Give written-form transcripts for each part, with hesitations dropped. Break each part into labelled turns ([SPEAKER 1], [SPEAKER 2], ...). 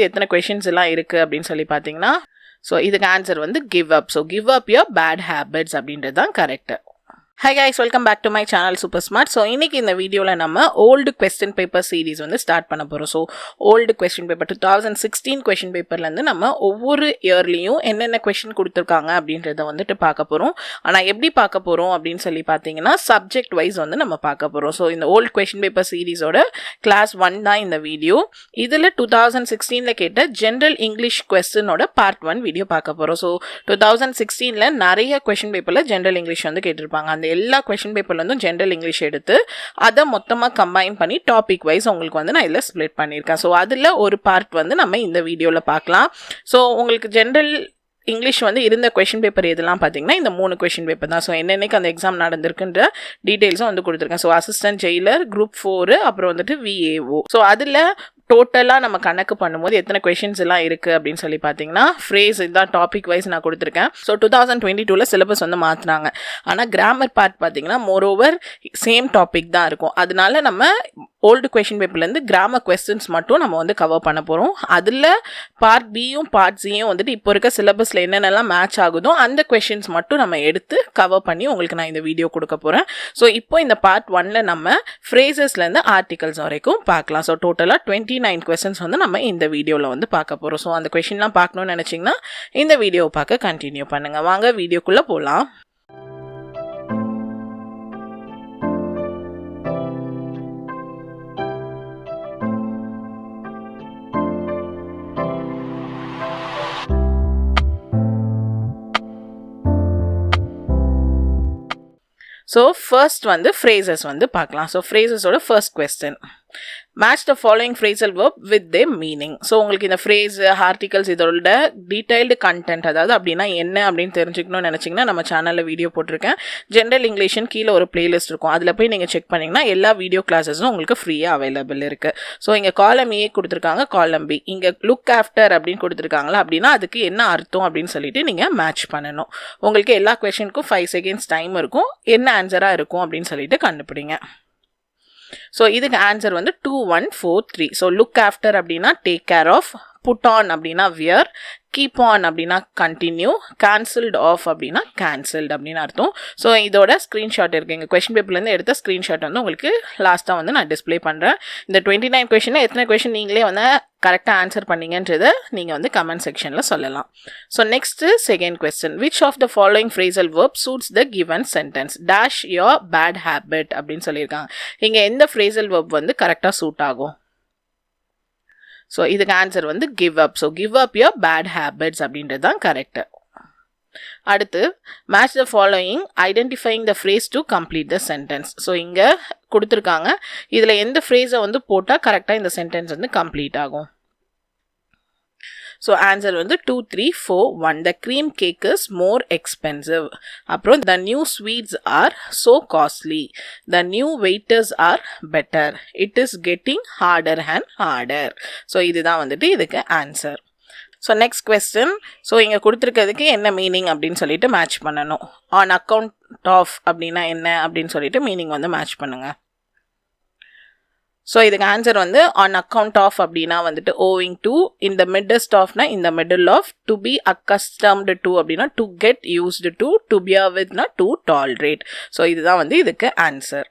[SPEAKER 1] எத்தனை கொஷின்ஸ் எல்லாம் இருக்குது அப்படின்னு சொல்லி பார்த்தீங்கன்னா, ஸோ இதுக்கு ஆன்சர் வந்து give up. So give up your bad habits அப்படின்றது தான் correct. Hi guys, welcome back to my channel Super Smart. So இன்னைக்கு இந்த வீடியோவில் நம்ம ஓல்டு கொஸ்டின் பேப்பர் சீரீஸ் வந்து ஸ்டார்ட் பண்ண போகிறோம். So old question paper 2016 question பேப்பர்லேருந்து நம்ம ஒவ்வொரு இயர்லேயும் என்னென்ன கொஸ்டின் கொடுத்துருக்காங்க அப்படின்றத வந்துட்டு பார்க்க போகிறோம். ஆனால் எப்படி பார்க்க போகிறோம் அப்படின்னு சொல்லி பார்த்தீங்கன்னா சப்ஜெக்ட் வைஸ் வந்து நம்ம பார்க்க போகிறோம். ஸோ இந்த ஓல்டு கொஸ்டின் பேப்பர் சீரீஸோட கிளாஸ் 1 தான் இந்த வீடியோ. இதில் 2016 கேட்ட ஜென்ரல் இங்கிலீஷ் கொஸ்டினோட பார்ட் 1 வீடியோ பார்க்க போகிறோம். ஸோ 2016 நிறைய கொஸ்டின் பேப்பரில் ஜென்ரல் இங்கிலீஷ் வந்து கேட்டிருப்பாங்க. அந்த எல்லா கொஸ்டின் பேப்பர்லேருந்தும் ஜென்ரல் இங்கிலீஷ் எடுத்து அதை மொத்தமாக கம்பைன் பண்ணி டாபிக் வைஸ் உங்களுக்கு வந்து நான் இதில் ஸ்ப்ளிட் பண்ணியிருக்கேன். ஸோ அதில் ஒரு பார்ட் வந்து நம்ம இந்த வீடியோவில் பார்க்கலாம். ஸோ உங்களுக்கு ஜென்ரல் இங்கிலீஷ் வந்து இருந்த கொஸ்டின் பேப்பர் எதெல்லாம் பார்த்தீங்கன்னா இந்த 3 கொஸ்டின் பேப்பர் தான். ஸோ என்னென்னைக்கு அந்த எக்ஸாம் நடந்திருக்குன்ற டீட்டெயில்ஸும் வந்து கொடுத்துருக்கேன். ஸோ அசிஸ்டன்ட் ஜெயிலர், குரூப் 4, அப்புறம் வந்துட்டு VAO. ஸோ அதில் டோட்டலாக நம்ம கணக்கு பண்ணும்போது எத்தனை கொஷின்ஸ் எல்லாம் இருக்குது அப்படின்னு சொல்லி பார்த்தீங்கன்னா ஃப்ரேஸ் இதுதான் டாபிக் வைஸ் நான் கொடுத்துருக்கேன். ஸோ 2022 சிலபஸ் வந்து மாற்றினாங்க. ஆனால் கிராமர் பார்ட் பார்த்தீங்கன்னா மோரோவர் சேம் டாபிக் தான் இருக்கும். அதனால நம்ம ஓல்டு கொஷின் பேப்பர்லேருந்து கிராமர் கொஸ்டின்ஸ் மட்டும் நம்ம வந்து கவர் பண்ண போகிறோம். அதில் பார்ட் பியும் பார்ட் சியும் வந்துட்டு இப்போ இருக்க சிலபஸில் என்னென்னலாம் மேட்ச் ஆகுதோ அந்த கொஷின்ஸ் மட்டும் நம்ம எடுத்து கவர் பண்ணி உங்களுக்கு நான் இந்த வீடியோ கொடுக்க போகிறேன். ஸோ இப்போ இந்த பார்ட் 1ல் நம்ம ஃப்ரேசஸ்லேருந்து ஆர்டிகல்ஸ் வரைக்கும் பார்க்கலாம். ஸோ டோட்டலாக 29 கொஸ்டின்ஸ் வந்து நம்ம இந்த வீடியோவில் வந்து பார்க்க போகிறோம். ஸோ அந்த கொஷின்லாம் பார்க்கணும்னு நினச்சிங்கன்னா இந்த வீடியோவை பார்க்க கண்டினியூ பண்ணுங்கள். வாங்க வீடியோக்குள்ளே போகலாம். ஸோ ஃபர்ஸ்ட் வந்து ஃப்ரேசஸ் வந்து பார்க்கலாம். ஸோ ஃப்ரேசஸோட first question, match the following phrasal verb with their meaning. So உங்களுக்கு இந்த ஃப்ரேஸ் ஆர்டிகல்ஸ் இதோட டீடைல்டு கண்டென்ட் அதாவது அப்படின்னா என்ன அப்படின்னு தெரிஞ்சுக்கணும்னு நினச்சிங்கன்னா நம்ம சேனலில் வீடியோ போட்டிருக்கேன். ஜென்ரல் இங்கிலீஷன் கீழே ஒரு பிளேலிஸ்ட் இருக்கும். அதில் போய் நீங்கள் செக் பண்ணிங்கன்னா எல்லா வீடியோ கிளாஸஸும் உங்களுக்கு ஃப்ரீயாக அவைலபிள் இருக்குது. ஸோ இங்கே காலம் ஏ கொடுத்துருக்காங்க, காலம் பி. இங்கே லுக் ஆஃப்டர் அப்படின்னு கொடுத்துருக்காங்களா அப்படின்னா அதுக்கு என்ன அர்த்தம் அப்படின்னு சொல்லிட்டு நீங்கள் மேட்ச் பண்ணணும். உங்களுக்கு எல்லா கொஷனுக்கும் 5 செகண்ட்ஸ் டைம் இருக்கும். என்ன ஆன்சராக இருக்கும் அப்படின்னு சொல்லிட்டு கண்டுபிடிங்க. ஸோ இதுக்கு ஆன்சர் வந்து 2143. ஸோ லுக் ஆஃப்டர் அப்படின்னா take care of, put on அப்படின்னா வியர், கீப் ஆன் அப்படின்னா கண்டினியூ, கேன்சல்டு ஆஃப் அப்படின்னா கேன்சல்டு அப்படின்னு அர்த்தம். ஸோ இதோட ஸ்க்ரீன்ஷாட் இருக்குது. எங்கள் கொஷின் பேப்பர்லேருந்து எடுத்த ஸ்க்ரீன்ஷாட் வந்து உங்களுக்கு லாஸ்ட்டாக வந்து நான் டிஸ்பிளே பண்ணுறேன். இந்த 29 கொஷினை எத்தனை கொஷின் நீங்களே வந்து கரெக்டாக ஆன்சர் பண்ணீங்கன்றதை நீங்கள் வந்து கமெண்ட் செக்ஷனில் சொல்லலாம். So next second question, which of the following phrasal verb suits the given sentence dash your bad habit அப்படின்னு சொல்லியிருக்காங்க. இங்கே எந்த ஃப்ரேசல் வெர்ப் வந்து கரெக்டாக சூட் ஆகும்? ஸோ இதுக்கு ஆன்சர் வந்து give up. So give up your bad habits அப்படின்றது தான் கரெக்டு. அடுத்து match the following identifying the phrase to complete the sentence. So இங்கே கொடுத்துருக்காங்க. இதில் எந்த ஃப்ரேஸை வந்து போட்டால் கரெக்டாக இந்த சென்டென்ஸ் வந்து கம்ப்ளீட் ஆகும்? ஸோ ஆன்சர் வந்து 2341. The cream cake is more expensive. அப்புறம் the new sweets are so costly. The new waiters are better. It is getting harder and harder. So இதுதான் வந்துட்டு இதுக்கு answer. So next question, so இங்கே கொடுத்துருக்கிறதுக்கு என்ன meaning அப்படின்னு சொல்லிட்டு மேட்ச் பண்ணணும். ஆன் அக்கௌண்ட் ஆஃப் அப்படின்னா என்ன அப்படின்னு சொல்லிட்டு மீனிங் வந்து மேட்ச் பண்ணுங்கள். ஸோ இதுக்கு ஆன்சர் வந்து ஆன் அக்கௌண்ட் ஆஃப் அப்படின்னா வந்துட்டு ஓவிங் டு, இந்த மிட்டஸ்ட் ஆஃப்னா இந்த middle of, to be accustomed to அப்படின்னா to get used to bear வித்னா டு டாலரேட். ஸோ இதுதான் வந்து இதுக்கு ஆன்சர்.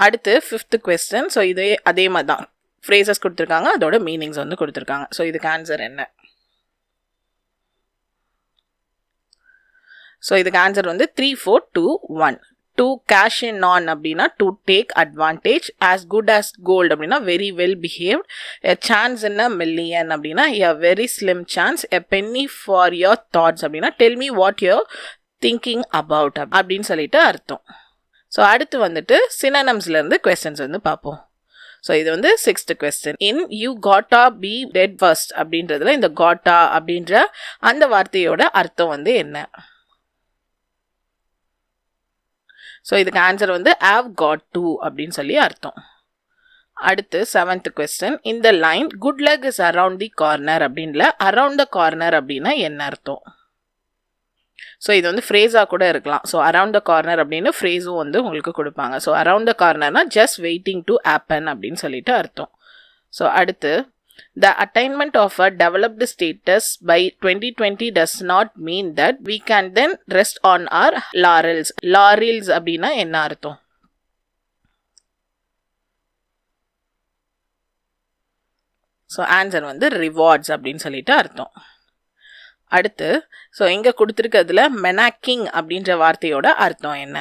[SPEAKER 1] அடுத்து 5th கொஸ்டின். ஸோ இதே அதே மாதிரி தான் ஃப்ரேசஸ் கொடுத்துருக்காங்க, அதோட மீனிங்ஸ் வந்து கொடுத்துருக்காங்க. ஸோ இதுக்கு ஆன்சர் என்ன? ஸோ இதுக்கு ஆன்சர் வந்து 3421. டு கேஷ் இன் ஆன் அப்படின்னா to take advantage, as good as gold அப்படின்னா very well behaved, a chance in a million அப்படின்னா a very slim chance, a penny for your thoughts அப்படின்னா tell me what you're thinking about அப்படின்னு சொல்லிட்டு அர்த்தம். So அடுத்து வந்துட்டு சினோனிம்ஸ்லேருந்து questions வந்து பார்ப்போம். ஸோ இது வந்து 6th கொஸ்டின். இன் யூ காட்டா பி டெட் ஃபர்ஸ்ட் அப்படின்றதுல இந்த காட்டா அப்படின்ற அந்த வார்த்தையோட அர்த்தம் வந்து என்ன? ஸோ இதுக்கு ஆன்சர் வந்து ஹேவ் காட் டு அப்படின்னு சொல்லி அர்த்தம். அடுத்து 7th கொஸ்டின். இந்த line good luck is around the corner அப்படின்ல அரவுண்ட் த கார்னர் அப்படின்னா என்ன அர்த்தம்? ஸோ இது வந்து ஃப்ரேஸாக கூட இருக்கலாம். ஸோ அரவுண்ட் த கார்னர் அப்படின்னு ஃப்ரேஸும் வந்து உங்களுக்கு கொடுப்பாங்க. ஸோ அரவுண்ட் த கார்னர்னா ஜஸ்ட் வெயிட்டிங் டு ஹேப்பன் அப்படின்னு சொல்லிட்டு அர்த்தம். ஸோ அடுத்து The attainment of a developed status by 2020 does not mean that we can then rest on our laurels. Laurels அப்படின்னா என்ன அர்த்தம்? ஸோ ஆன்சர் வந்து ரிவார்ட்ஸ் அப்படின்னு சொல்லிட்டு அர்த்தம். அடுத்து ஸோ இங்கே கொடுத்துருக்கிறதுல மெனாக்கிங் அப்படின்ற வார்த்தையோட அர்த்தம் என்ன?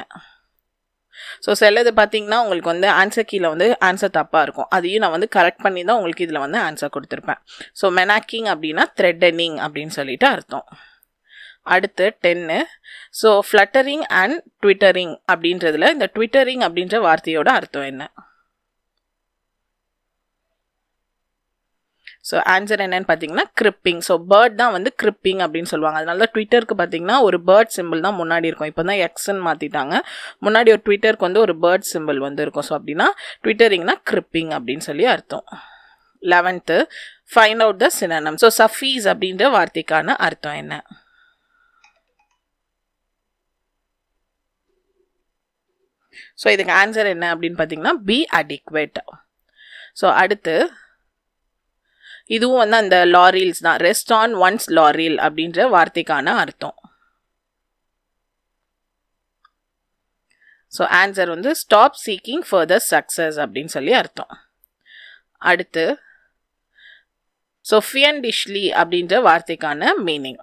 [SPEAKER 1] ஸோ சிலது பார்த்தீங்கன்னா உங்களுக்கு வந்து ஆன்சர் கீழே வந்து ஆன்சர் தப்பாக இருக்கும். அதையும் நான் வந்து கரெக்ட் பண்ணி தான் உங்களுக்கு இதில் வந்து ஆன்சர் கொடுத்துருப்பேன். ஸோ மெனாக்கிங் அப்படின்னா த்ரெட்டனிங் அப்படின்னு சொல்லிட்டு அர்த்தம். அடுத்து 10. ஸோ ஃப்ளட்டரிங் அண்ட் ட்விட்டரிங் அப்படின்றதுல இந்த ட்விட்டரிங் அப்படின்ற வார்த்தையோட அர்த்தம் என்ன? ஸோ ஆன்சர் என்னன்னு பார்த்தீங்கன்னா கிரிப்பிங். ஸோ பேர்ட் தான் வந்து கிரிப்பிங் அப்படின்னு சொல்லுவாங்க. அதனால தான் ட்விட்டருக்கு பார்த்தீங்கன்னா ஒரு பேர்ட் சிம்பிள் தான் முன்னாடி இருக்கும். இப்போ தான் எக்ஸ்ன்னு மாற்றிட்டாங்க. முன்னாடி ஒரு ட்விட்டருக்கு வந்து ஒரு பேர்ட் சிம்பிள் வந்து இருக்கும். ஸோ அப்படின்னா ட்விட்டரிங்னா கிரிப்பிங் அப்படின்னு சொல்லி அர்த்தம். 11th find out the synonym. So suffice அப்படின்ற வார்த்தைக்கான அர்த்தம் என்ன? ஸோ இதுக்கு ஆன்சர் என்ன அப்படின்னு பார்த்தீங்கன்னா பி அடிக்வேட். ஸோ அடுத்து இதுவும் வந்து அந்த லாரில்ஸ் தான். ரெஸ்ட் ஆன் ஒன்ஸ் லாரில் அப்படின்ற வார்த்தைக்கான அர்த்தம். ஸோ ஆன்சர் வந்து ஸ்டாப் சீக்கிங் ஃபர்தர் சக்ஸஸ் அப்படின்னு சொல்லி அர்த்தம். அடுத்து ஸோ ஃபியண்டிஷ்லி அப்படின்ற வார்த்தைக்கான மீனிங்.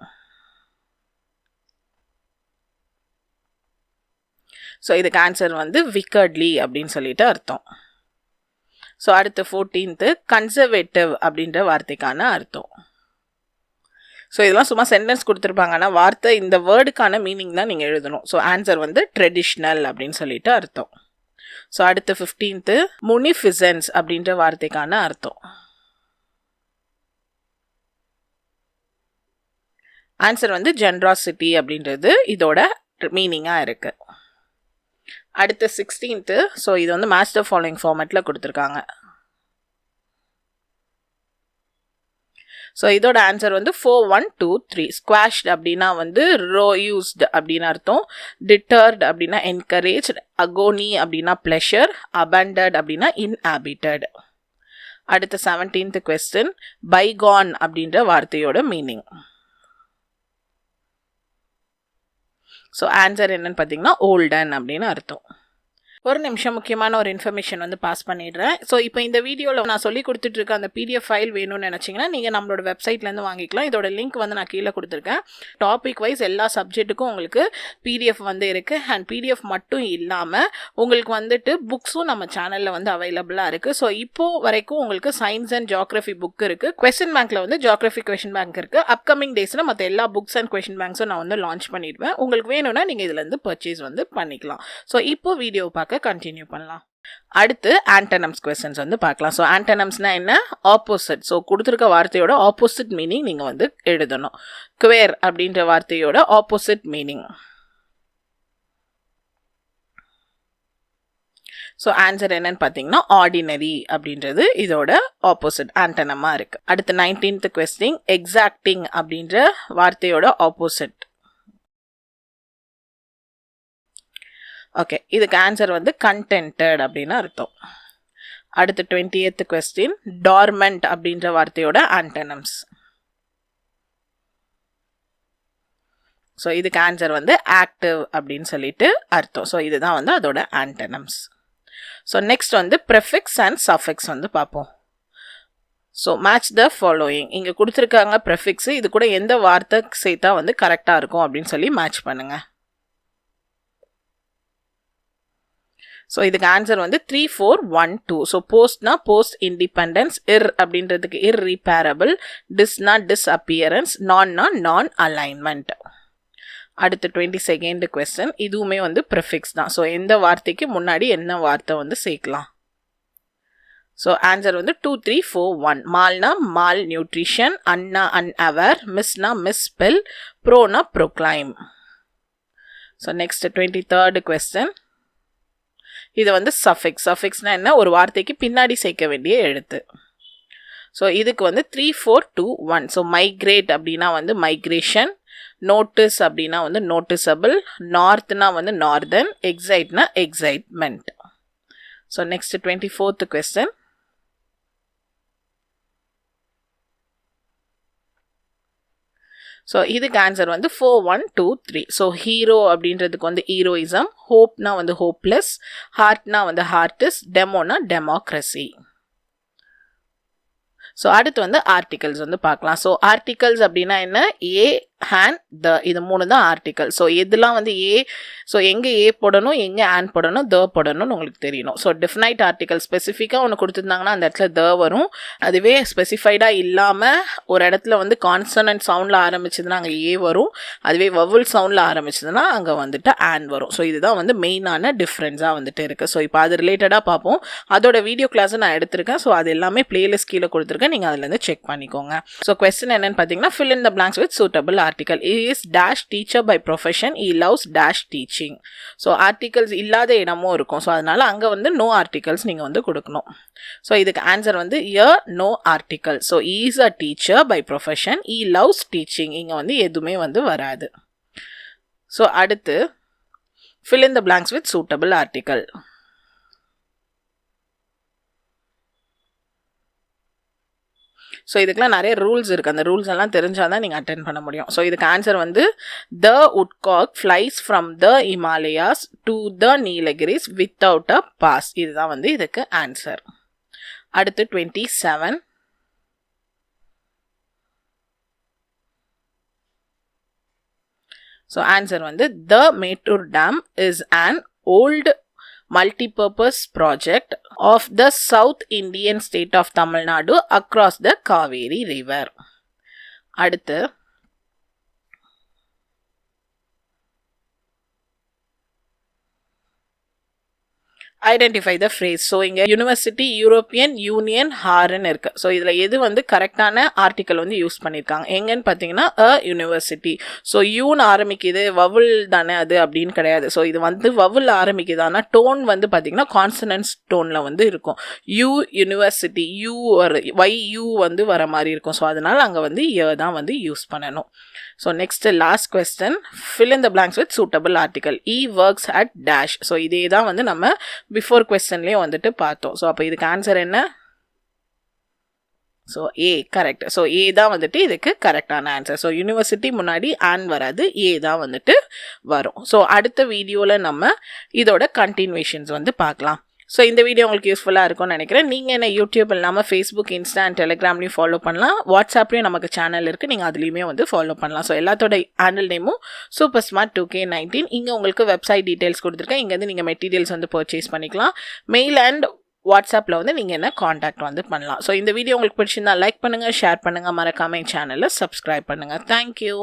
[SPEAKER 1] ஸோ இதுக்கு ஆன்சர் வந்து விக்கர்ட்லி அப்படின்னு சொல்லிட்டு அர்த்தம். ஸோ அடுத்து 14th கன்சர்வேட்டிவ் அப்படின்ற வார்த்தைக்கான அர்த்தம். ஸோ இதெல்லாம் சும்மா சென்டென்ஸ் கொடுத்துருப்பாங்க. ஆனால் வார்த்தை இந்த வேர்டுக்கான மீனிங் தான் நீங்கள் எழுதணும். ஸோ ஆன்சர் வந்து ட்ரெடிஷ்னல் அப்படின்னு சொல்லிட்டு அர்த்தம். ஸோ அடுத்து 15th முனிஃபிசன்ஸ் அப்படின்ற வார்த்தைக்கான அர்த்தம். ஆன்சர் வந்து ஜென்ராசிட்டி அப்படின்றது இதோட மீனிங்காக இருக்குது. அடுத்து 16th ஸோ இது வந்து மேட்ச் த ஃபாலோயிங் ஃபார்மேட்டில் கொடுத்துருக்காங்க. ஸோ இதோட ஆன்சர் வந்து 4 1 2 3. ஸ்குவாஷ்ட் அப்படின்னா வந்து ரோயூஸ்ட் அப்படின்னு அர்த்தம். டிட்டர்ட் அப்படின்னா என்கரேஜ். அகோனி அப்படின்னா ப்ளஷர். அபண்டட் அப்படின்னா இன்ஹாபிட்டட். அடுத்த 17th கொஸ்டின் பைகான் அப்படின்ற வார்த்தையோட மீனிங். ஸோ ஆன்சர் என்னன்னு பார்த்தீங்கன்னா ஓல்டன் அப்படின்னு அர்த்தம். ஒரு நிமிஷம் முக்கியமான ஒரு இன்ஃபர்மேஷன் வந்து பாஸ் பண்ணிடுறேன். ஸோ இப்போ இந்த வீடியோவில் நான் சொல்லி கொடுத்துட்ருக்க அந்த பிடிஎஃப் ஃபைல் வேணும்னு நினச்சிங்கன்னா நீங்கள் நம்மளோட வெப்சைட்லேருந்து வாங்கிக்கலாம். இதோட லிங்க் வந்து நான் கீழே கொடுத்துருக்கேன். டாபிக் வைஸ் எல்லா சப்ஜெக்ட்டுக்கும் உங்களுக்கு பிடிஎஃப் வந்து இருக்குது. அண்ட் பிடிஎஃப் மட்டும் இல்லாமல் உங்களுக்கு வந்துட்டு புக்ஸும் நம்ம சேனலில் வந்து அவைலபிளாக இருக்குது. ஸோ இப்போது வரைக்கும் உங்களுக்கு சயின்ஸ் அண்ட் ஜியாகிரஃபி புக் இருக்குது. கொஸ்டின் பேங்க்கில் வந்து ஜியாகிரஃபி கொஸ்டின் பேங்க் இருக்குது. அப்கமிங் டேஸில் மற்ற எல்லா புக்ஸ் அண்ட் கொஸ்டின் பேங்க்ஸும் நான் வந்து லான்ச் பண்ணிடுவேன். உங்களுக்கு வேணும்னா நீங்கள் இதுலேருந்து பர்ச்சேஸ் வந்து பண்ணிக்கலாம். ஸோ இப்போ வீடியோ பார்க்க கண்டினியூ பண்ணலாம். அடுத்து ஆன்டனம்ஸ் கொஸ்டின்ஸ் வந்து பார்க்கலாம். ஸோ ஆன்டனம்ஸ்னா என்ன? ஆப்போசிட். ஸோ கொடுத்துருக்க வார்த்தையோட ஆப்போசிட் மீனிங் நீங்கள் வந்து எழுதணும். குவேர் அப்படின்ற வார்த்தையோட ஆப்போசிட் மீனிங். ஸோ ஆன்சர் என்னன்னு பார்த்தீங்கன்னா ஆர்டினரி அப்படின்றது இதோட ஆப்போசிட் ஆன்டனமாக இருக்குது. அடுத்து 19th கொஸ்டின் எக்ஸாக்டிங் அப்படின்ற வார்த்தையோட ஆப்போசிட். ஓகே, இதுக்கு ஆன்சர் வந்து கண்டென்டட் அப்படின்னு அர்த்தம். அடுத்து 20th கொஸ்டின் டார்மெண்ட் அப்படின்ற வார்த்தையோட ஆன்டனம்ஸ். ஸோ இதுக்கு ஆன்சர் வந்து ஆக்டிவ் அப்படின்னு சொல்லிட்டு அர்த்தம். ஸோ இதுதான் வந்து அதோட ஆன்டனம்ஸ். ஸோ நெக்ஸ்ட் வந்து ப்ரெஃபிக்ஸ் அண்ட் சஃபிக்ஸ் வந்து பார்ப்போம். So match the following. இங்கே கொடுத்துருக்காங்க ப்ரெஃபிக்ஸு. இது கூட எந்த வார்த்தை சேர்த்தா வந்து கரெக்டாக இருக்கும் அப்படின்னு சொல்லி மேட்ச் பண்ணுங்கள். ஸோ இதுக்கு ஆன்சர் வந்து 3 4 1 2. ஸோ போஸ்ட்னா போஸ்ட் இண்டிபெண்டன்ஸ். அப்படின்றதுக்கு இர்ரிப்பேரபிள். டிஸ்னா டிஸ்அப்பியரன்ஸ். நான்னா நான் அலைன்மெண்ட். அடுத்து 22nd கொஸ்டின் இதுவுமே வந்து ப்ரிஃபிக்ஸ் தான். ஸோ எந்த வார்த்தைக்கு முன்னாடி என்ன வார்த்தை வந்து சேர்க்கலாம். ஸோ ஆன்சர் வந்து 2 3 4 1. மால்னா மால் நியூட்ரிஷன். அன்னா அன்அவேர். மிஸ்னா மிஸ்பெல். ப்ரோனா proclaim. So next 23rd question இது வந்து சஃபிக்ஸ். சஃபிக்ஸ்னா என்ன? ஒரு வார்த்தைக்கு பின்னாடி சேர்க்க வேண்டிய எழுத்து. ஸோ இதுக்கு வந்து 3 4 2 1. ஸோ மைக்ரேட் அப்படின்னா வந்து மைக்ரேஷன். நோட்டிஸ் அப்படின்னா வந்து நோட்டிசபிள். நார்த்னா வந்து நார்தன். எக்ஸைட்னா excitement. So next 24th question so இதுக்கு ஆன்சர் வந்து 4 1 2 3. ஸோ ஹீரோ அப்படின்றதுக்கு வந்து ஹீரோயிசம், ஹோப்னா வந்து ஹோப்லெஸ், ஹார்ட்னா வந்து ஹார்டிஸ்ட், டெமோனா டெமோக்ரஸி. ஸோ அடுத்து வந்து ஆர்டிகல்ஸ் வந்து பார்க்கலாம். ஸோ ஆர்டிகல்ஸ் அப்படின்னா என்ன? ஏ, ஹேண்ட், த, இது 3 தான் ஆர்டிகல். ஸோ எதுலாம் வந்து ஏ, ஸோ எங்கே ஏ போடணும், எங்கே ஹேண்ட் போடணும், த போடணும்னு உங்களுக்கு தெரியணும். ஸோ டெஃபினைட் ஆர்டிகல் ஸ்பெசிஃபிக்காக ஒன்று கொடுத்துருந்தாங்கன்னா அந்த இடத்துல த வரும். அதுவே ஸ்பெசிஃபைடாக இல்லாமல் ஒரு இடத்துல வந்து கான்சனன்ட் சவுண்டில் ஆரம்பிச்சதுன்னா அங்கே ஏ வரும். அதுவே வவுல் சவுண்டில் ஆரம்பிச்சதுன்னா அங்கே வந்துட்டு ஹேண்ட் வரும். ஸோ இதுதான் வந்து மெயினான டிஃப்ரென்ஸாக வந்துட்டு இருக்குது. ஸோ இப்போ அது ரிலேட்டடாக பார்ப்போம். அதோட வீடியோ கிளாஸை நான் எடுத்திருக்கேன். ஸோ அது எல்லாமே பிளேலிஸ்ட் கீழே கொடுத்துருக்கேன், நீங்கள் அதுலேருந்து செக் பண்ணிக்கோங்க. ஸோ கொஸ்டின் என்னன்னு பார்த்தீங்கன்னா, fill in the blanks with suitable article. He is dash teacher by profession. He loves dash teaching. So articles இல்லாத இடமும் இருக்கும். ஸோ அதனால அங்கே வந்து நோ ஆர்டிகல்ஸ் நீங்கள் வந்து கொடுக்கணும். ஸோ இதுக்கு ஆன்சர் வந்து no article. So he is a teacher by profession. He loves teaching. இங்கே வந்து எதுவுமே வந்து வராது. ஸோ அடுத்து fill in the blanks with suitable article. So இதுக்கெலாம் நிறைய ரூல்ஸ் இருக்குது. அந்த ரூல்ஸ் எல்லாம் தெரிஞ்சால் தான் நீங்கள் அட்டென்ட் பண்ண முடியும். ஸோ இதுக்கு ஆன்சர் வந்து the woodcock flies from the Himalayas to the Nilgiris without a pass. இதுதான் வந்து இதுக்கு ஆன்சர். அடுத்து 27. ஸோ ஆன்சர் வந்து the Mettur dam is an old multi-purpose project of the South Indian state of Tamil Nadu across the Kaveri River. அடுத்து identify the phrase. So இங்கே university, European union, ஹார்ன்னு இருக்குது. So இதில் எது வந்து கரெக்டான ஆர்டிக்கல் வந்து யூஸ் பண்ணியிருக்காங்க எங்கன்னு பார்த்தீங்கன்னா அ யூனிவர்சிட்டி. ஸோ யூன்னு ஆரம்பிக்குது, வவுல் தானே அது அப்படின்னு கிடையாது. ஸோ இது வந்து வவுல் ஆரம்பிக்குது, ஆனால் டோன் வந்து பார்த்தீங்கன்னா கான்சனன்ஸ் டோனில் வந்து இருக்கும். யூ யூனிவர்சிட்டி, யூ யூ வந்து வர மாதிரி இருக்கும். ஸோ அதனால் அங்கே வந்து தான் வந்து யூஸ் பண்ணணும். So next last question, fill in the blanks with suitable article. He works at dash. So இதே தான் வந்து நம்ம பிஃபோர் கொஸ்டின்லேயே வந்துட்டு பார்த்தோம். ஸோ அப்போ இதுக்கு ஆன்சர் என்ன? ஸோ ஏ கரெக்ட். ஸோ ஏ தான் வந்துட்டு இதுக்கு கரெக்டான ஆன்சர். ஸோ யூனிவர்சிட்டி முன்னாடி ஆன் வராது, ஏ தான் வந்துட்டு வரும். ஸோ அடுத்த வீடியோவில் நம்ம இதோட கண்டினியூஷன்ஸ் வந்து பார்க்கலாம். ஸோ இந்த வீடியோ உங்களுக்கு யூஸ்ஃபுல்லாக இருக்கும்னு நினைக்கிறேன். நீங்கள் என்ன யூடியூப் இல்லாமல் ஃபேஸ்புக், இன்ஸ்டா அண்ட் டெலிகிராம்லேயும் ஃபாலோ பண்ணலாம். வாட்ஸ்அப்லேயும் நமக்கு சேனல் இருக்குது, நீங்கள் அதுலேயுமே வந்து ஃபாலோ பண்ணலாம். ஸோ எல்லாத்தோட ஹேண்டில் நேமும் சூப்பர் ஸ்மார்ட் 2K19. இங்கே உங்களுக்கு வெப்சைட் டீட்டெயில்ஸ் கொடுத்துருக்கேன். இங்கேருந்து நீங்கள் மெட்டீரியல்ஸ் வந்து பர்ச்சேஸ் பண்ணிக்கலாம். மெயில் அண்ட் வாட்ஸ்அப்பில் வந்து நீங்கள் என்ன காண்டாக்ட் வந்து பண்ணலாம். ஸோ இந்த வீடியோ உங்களுக்கு பிடிச்சிருந்தா லைக் பண்ணுங்கள், ஷேர் பண்ணுங்கள், மறக்காமல் என் சேனலை சப்ஸ்கிரைப் பண்ணுங்கள். தேங்க்யூ.